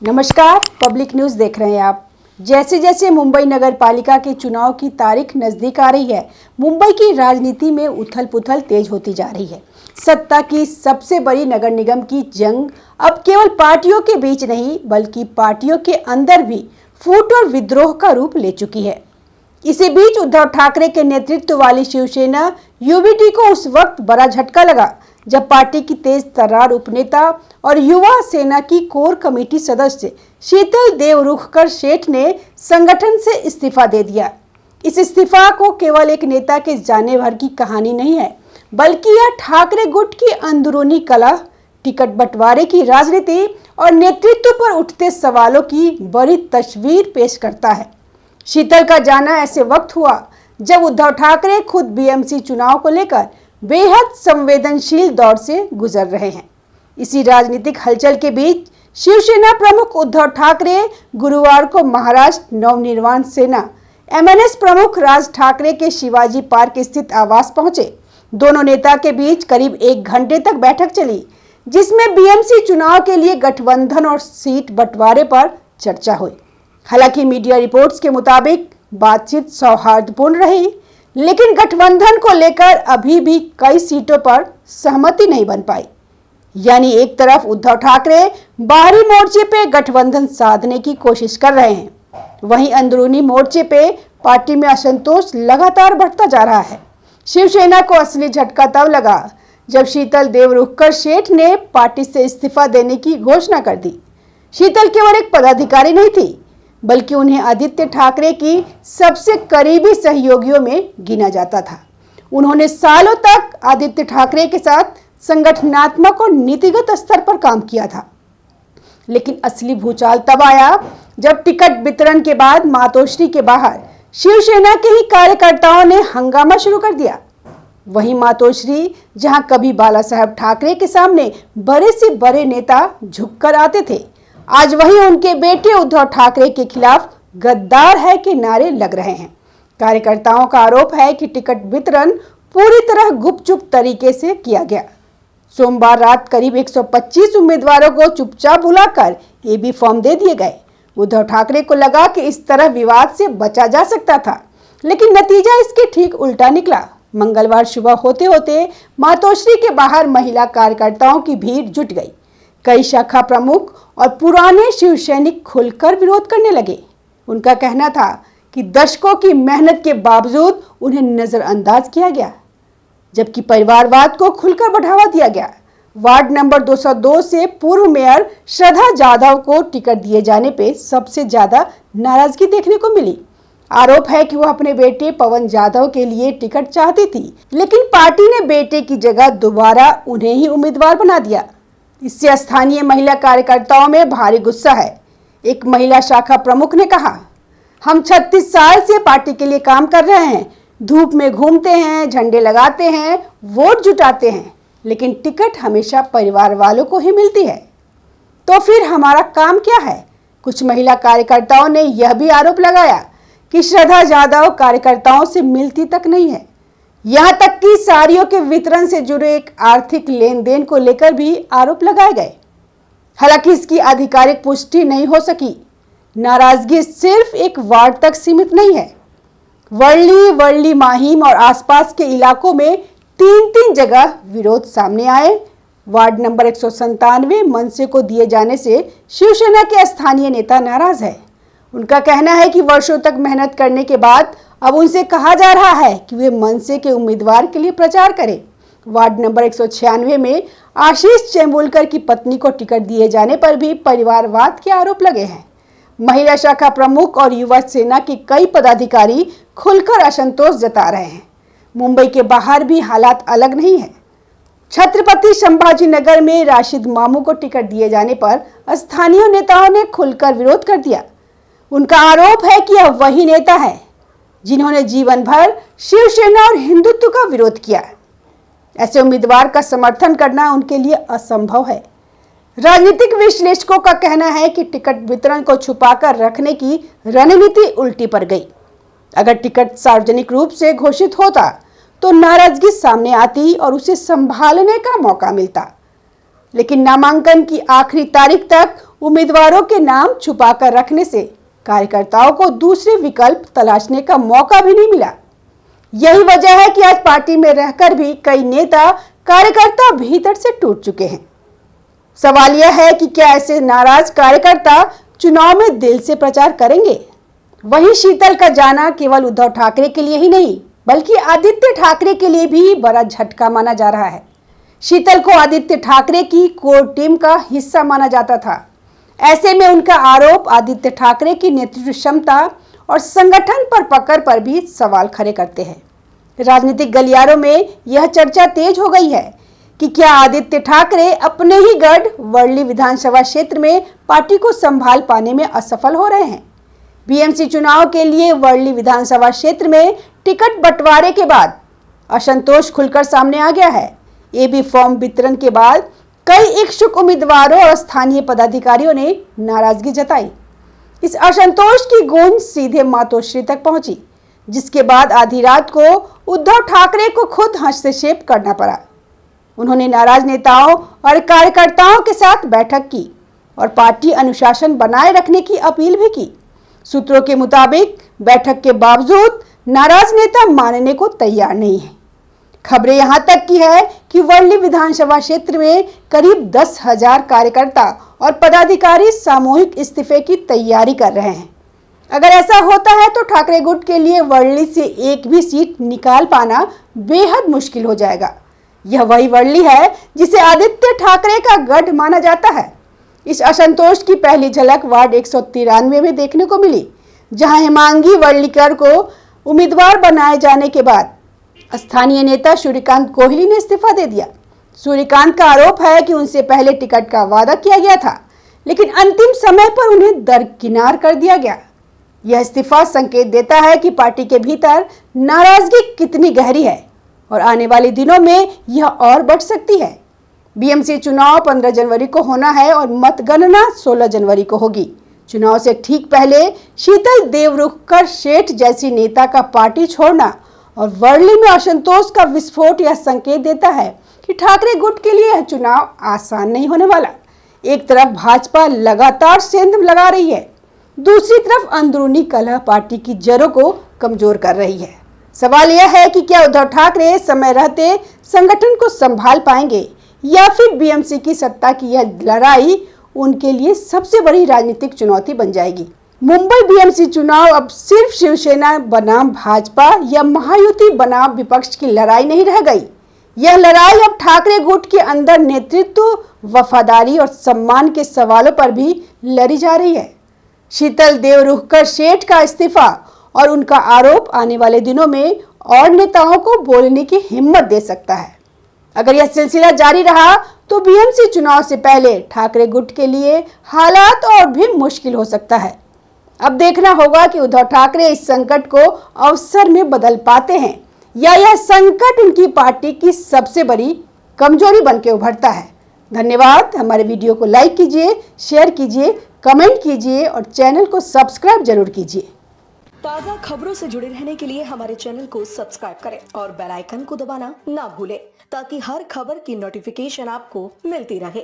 नमस्कार, public news देख रहे हैं आप। जैसे जैसे मुंबई नगर पालिका के चुनाव की तारीख नजदीक आ रही है, मुंबई की राजनीति में उथल पुथल तेज होती जा रही है। सत्ता की सबसे बड़ी नगर निगम की जंग अब केवल पार्टियों के बीच नहीं, बल्कि पार्टियों के अंदर भी फूट और विद्रोह का रूप ले चुकी है। इसी बीच उद्धव ठाकरे के नेतृत्व वाली शिवसेना यूबीटी को उस वक्त बड़ा झटका लगा जब पार्टी की तेज तर्रार उपनेता और युवा सेना की कोर कमेटी सदस्य शीतल देवरुखकर शेठ ने संगठन से इस्तीफा दे दिया। इस इस्तीफा को केवल एक नेता के जाने भर की कहानी नहीं है, बल्कि यह ठाकरे गुट की अंदरूनी कलह, टिकट बंटवारे की राजनीति और नेतृत्व पर उठते सवालों की बड़ी तस्वीर पेश करता है। शीतल का जाना ऐसे वक्त हुआ जब उद्धव ठाकरे खुद बीएमसी चुनाव को लेकर बेहद संवेदनशील दौर से गुजर रहे हैं। इसी राजनीतिक हलचल के बीच शिवसेना प्रमुख उद्धव ठाकरे गुरुवार को महाराष्ट्र नवनिर्माण सेना एमएनएस प्रमुख राज ठाकरे के शिवाजी पार्क स्थित आवास पहुंचे। दोनों नेता के बीच करीब 1 घंटे तक बैठक चली, जिसमें बीएमसी चुनाव के लिए गठबंधन और सीट बंटवारे पर चर्चा हुई। हालांकि मीडिया रिपोर्ट्स के मुताबिक बातचीत सौहार्दपूर्ण रही, लेकिन गठबंधन को लेकर अभी भी कई सीटों पर सहमति नहीं बन पाई। यानी एक तरफ उद्धव ठाकरे बाहरी मोर्चे पे गठबंधन साधने की कोशिश कर रहे हैं, वहीं अंदरूनी मोर्चे पे पार्टी में असंतोष लगातार बढ़ता जा रहा है। शिवसेना को असली झटका तब लगा जब शीतल देवरुखकर शेठ ने पार्टी से इस्तीफा देने की घोषणा कर दी। शीतल केवल एक पदाधिकारी नहीं थी, बल्कि उन्हें आदित्य ठाकरे की सबसे करीबी सहयोगियों में गिना जाता था। उन्होंने सालों तक आदित्य ठाकरे के साथ संगठनात्मक और नीतिगत स्तर पर काम किया था। लेकिन असली भूचाल तब आया जब टिकट वितरण के बाद मातोश्री के बाहर शिवसेना के ही कार्यकर्ताओं ने हंगामा शुरू कर दिया। वहीं मातोश्री, जहां कभी बाला साहब ठाकरे के सामने बड़े से बड़े नेता झुककर आते थे, आज वही उनके बेटे उद्धव ठाकरे के खिलाफ गद्दार है के नारे लग रहे हैं। कार्यकर्ताओं का आरोप है कि टिकट वितरण पूरी तरह गुपचुप तरीके से किया गया। सोमवार रात करीब 125 उम्मीदवारों को चुपचाप बुलाकर एबी फॉर्म दे दिए गए। उद्धव ठाकरे को लगा कि इस तरह विवाद से बचा जा सकता था, लेकिन नतीजा इसके ठीक उल्टा निकला। मंगलवार सुबह होते होते मातोश्री के बाहर महिला कार्यकर्ताओं की भीड़ जुट गई। कई शाखा प्रमुख और पुराने शिवसैनिक खुलकर विरोध करने लगे। उनका कहना था कि दशकों की मेहनत के बावजूद उन्हें नजरअंदाज किया गया, जबकि परिवारवाद को खुलकर बढ़ावा दिया गया। वार्ड नंबर 202 से पूर्व मेयर श्रद्धा जाधव को टिकट दिए जाने पे सबसे ज्यादा नाराजगी देखने को मिली। आरोप है कि वह अपने बेटे पवन जाधव के लिए टिकट चाहती थी, लेकिन पार्टी ने बेटे की जगह दोबारा उन्हें ही उम्मीदवार बना दिया। इससे स्थानीय महिला कार्यकर्ताओं में भारी गुस्सा है। एक महिला शाखा प्रमुख ने कहा, हम 36 साल से पार्टी के लिए काम कर रहे हैं, धूप में घूमते हैं, झंडे लगाते हैं, वोट जुटाते हैं, लेकिन टिकट हमेशा परिवार वालों को ही मिलती है, तो फिर हमारा काम क्या है। कुछ महिला कार्यकर्ताओं ने यह भी आरोप लगाया कि श्रद्धा जाधव कार्यकर्ताओं से मिलती तक नहीं है। यहाँ तक कि साड़ियों के वितरण से जुड़े एक आर्थिक लेन देन को लेकर भी आरोप लगाए गए। हालांकि इसकी आधिकारिक पुष्टि नहीं हो सकी। नाराजगी सिर्फ एक वार्ड तक सीमित नहीं है। वर्ली माहिम और आसपास के इलाकों में 3 जगह विरोध सामने आए। वार्ड नंबर 197 मनसे को दिए जाने से शिवसेना के स्थानीय नेता नाराज है। उनका कहना है कि वर्षों तक मेहनत करने के बाद अब उनसे कहा जा रहा है कि वे मनसे के उम्मीदवार के लिए प्रचार करें। वार्ड नंबर 196 में आशीष चेंबुलकर की पत्नी को टिकट दिए जाने पर भी परिवारवाद के आरोप लगे हैं। महिला शाखा प्रमुख और युवा सेना के कई पदाधिकारी खुलकर असंतोष जता रहे हैं। मुंबई के बाहर भी हालात अलग नहीं है। छत्रपति संभाजीनगर में राशिद मामू को टिकट दिए जाने पर स्थानीय नेताओं ने खुलकर विरोध कर दिया। उनका आरोप है कि यह वही नेता है जिन्होंने जीवन भर शिवसेना और हिंदुत्व का विरोध किया। ऐसे उम्मीदवार का समर्थन करना उनके लिए असंभव है। राजनीतिक विश्लेषकों का कहना है कि टिकट वितरण को छुपाकर रखने की रणनीति उल्टी पड़ गई। अगर टिकट सार्वजनिक रूप से घोषित होता तो नाराजगी सामने आती और उसे संभालने का मौका मिलता। लेकिन नामांकन की आखिरी तारीख तक उम्मीदवारों के नाम छुपाकर रखने से कार्यकर्ताओं को दूसरे विकल्प तलाशने का मौका भी नहीं मिला। यही वजह है कि आज पार्टी में रहकर भी कई नेता कार्यकर्ता भीतर से टूट चुके हैं। सवाल यह है कि क्या ऐसे नाराज कार्यकर्ता चुनाव में दिल से प्रचार करेंगे? वहीं शीतल का जाना केवल उद्धव ठाकरे के लिए ही नहीं, बल्कि आदित्य ठाकरे के लिए भी बड़ा झटका माना जा रहा है। शीतल को आदित्य ठाकरे की कोर टीम का हिस्सा माना जाता था। ऐसे में उनका आरोप आदित्य ठाकरे की नेतृत्व क्षमता और संगठन पर पकड़ पर भी सवाल खड़े करते हैं। राजनीतिक गलियारों में यह चर्चा तेज हो गई है कि क्या आदित्य ठाकरे अपने ही गढ़ वर्ली विधानसभा क्षेत्र में पार्टी को संभाल पाने में असफल हो रहे हैं। बीएमसी चुनाव के लिए वर्ली विधानसभा क्षेत्र में टिकट बंटवारे के बाद असंतोष खुलकर सामने आ गया है। एबी फॉर्म वितरण के बाद कई इच्छुक उम्मीदवारों और स्थानीय पदाधिकारियों ने नाराजगी जताई। इस असंतोष की गूंज सीधे मातोश्री तक पहुंची, जिसके बाद आधी रात को उद्धव ठाकरे को खुद हस्तक्षेप करना पड़ा। उन्होंने नाराज नेताओं और कार्यकर्ताओं के साथ बैठक की और पार्टी अनुशासन बनाए रखने की अपील भी की। सूत्रों के मुताबिक बैठक के बावजूद नाराज नेता मानने को तैयार नहीं है। खबरें यहां तक की है कि वर्ली विधानसभा क्षेत्र में करीब 10,000 कार्यकर्ता और पदाधिकारी सामूहिक इस्तीफे की तैयारी कर रहे हैं। अगर ऐसा होता है तो ठाकरे गुट के लिए वर्ली से एक भी सीट निकाल पाना बेहद मुश्किल हो जाएगा। यह वही वर्ली है जिसे आदित्य ठाकरे का गढ़ माना जाता है। इस असंतोष की पहली झलक वार्ड 193 में देखने को मिली, जहां हेमांगी वर्लीकर को उम्मीदवार बनाए जाने के बाद स्थानीय नेता सूर्यकांत कोहली ने इस्तीफा दे दिया। सूर्यकांत का आरोप है कि उनसे पहले टिकट का वादा किया गया था, लेकिन अंतिम समय पर उन्हें दरकिनार कर दिया गया। यह इस्तीफा संकेत देता है कि पार्टी के भीतर नाराजगी कितनी गहरी है और आने वाले दिनों में यह और बढ़ सकती है। बीएमसी चुनाव 15 जनवरी को होना है और मतगणना 16 जनवरी को होगी। चुनाव से ठीक पहले शीतल देवरुखकर सेठ जैसी नेता का पार्टी छोड़ना और वर्ली में असंतोष का विस्फोट यह संकेत देता है कि ठाकरे गुट के लिए यह चुनाव आसान नहीं होने वाला। एक तरफ भाजपा लगातार सेंध लगा रही है, दूसरी तरफ अंदरूनी कलह पार्टी की जड़ों को कमजोर कर रही है। सवाल यह है कि क्या उद्धव ठाकरे समय रहते संगठन को संभाल पाएंगे या फिर बीएमसी की सत्ता की यह लड़ाई उनके लिए सबसे बड़ी राजनीतिक चुनौती बन जाएगी। मुंबई बीएमसी चुनाव अब सिर्फ शिवसेना बनाम भाजपा या महायुति बनाम विपक्ष की लड़ाई नहीं रह गई। यह लड़ाई अब ठाकरे गुट के अंदर नेतृत्व, वफादारी और सम्मान के सवालों पर भी लड़ी जा रही है। शीतल देवरुखकर सेठ का इस्तीफा और उनका आरोप आने वाले दिनों में और नेताओं को बोलने की हिम्मत दे सकता है। अगर यह सिलसिला जारी रहा तो बीएमसी चुनाव से पहले ठाकरे गुट के लिए हालात और भी मुश्किल हो सकता है। अब देखना होगा कि उद्धव ठाकरे इस संकट को अवसर में बदल पाते हैं या यह संकट उनकी पार्टी की सबसे बड़ी कमजोरी बनकर उभरता है। धन्यवाद। हमारे वीडियो को लाइक कीजिए, शेयर कीजिए, कमेंट कीजिए और चैनल को सब्सक्राइब जरूर कीजिए। ताज़ा खबरों से जुड़े रहने के लिए हमारे चैनल को सब्सक्राइब करें और बेल आइकन को दबाना ना भूलें, ताकि हर खबर की नोटिफिकेशन आपको मिलती रहे।